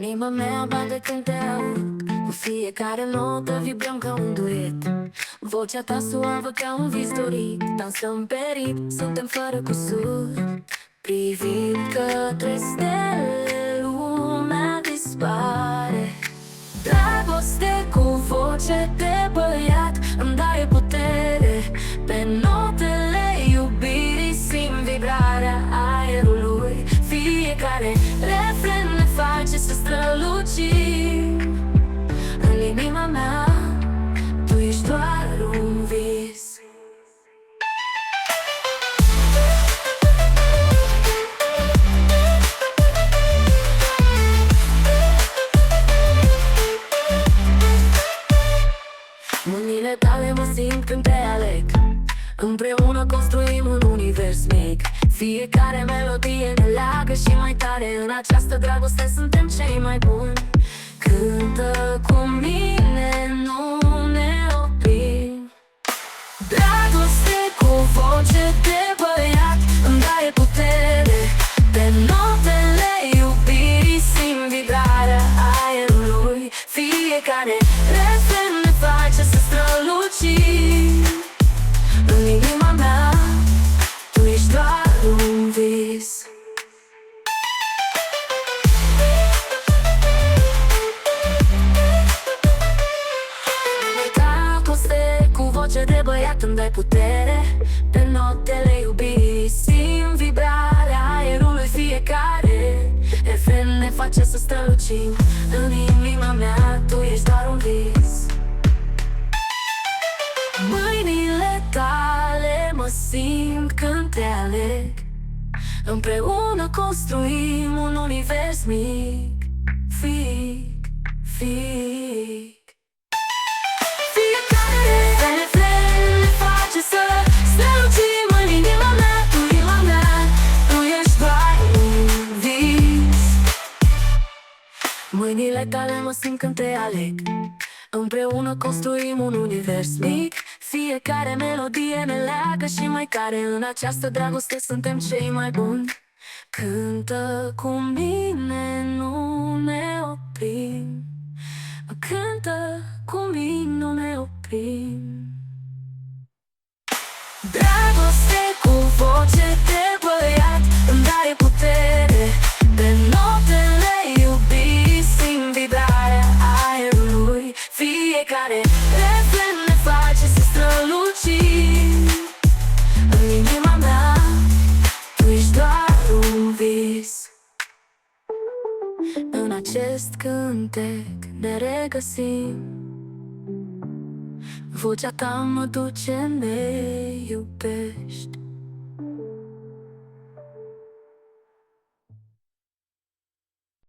Inima mea bate când te aud, cu fiecare notă vibrăm ca un duet. Vocea ta suavă ca un vis dorit, dansăm pe ritm, suntem fără cusur. Privind către stele, lumea dispare. Dragoste cu voce de băiat îmi dai putere. Pe notele iubirii simt vibrarea aerului. Fiecare refren ne face să strălucim. În inima mea, tu ești doar un vis. Mâinile tale mă simt când te aleg. Împreună construim un univers mic. Fiecare melodie ne leagă și mai tare. În această dragoste suntem cei mai buni. Cântă cu mine, nu ne oprim. Dragoste cu voce de băiat îmi dai putere. Pe notele iubirii simt vibrarea aerului. Fiecare refren ne face să strălucim. În inima mea, tu ești doar un vis. Dragoste cu voce de băiat îmi dai putere. Pe notele iubirii simt vibrarea aerului. Fiecare refren ne face să strălucim. În inima mea, tu ești doar un vis. Mâinile tale mă simt când te aleg. Împreună construim un univers mic. Fic, fic. Fiecare refren ne face să strălucim. În inima mea, tu ești doar un vis. Mâinile tale mă simt când te aleg. Împreună construim un univers mic. Fiecare melodie ne leagă și mai tare. În această dragoste suntem cei mai buni. Cântă cu mine, nu ne oprim. Cântă cu mine, nu ne oprim. Dragoste cu voce de băiat îmi dai putere. Pe notele iubirii simt vibrarea aerului. Fiecare refren ne face să strălucim. În inima mea, tu ești doar un vis. În acest cântec ne regăsim. Vocea ta mă duce, ne iubești.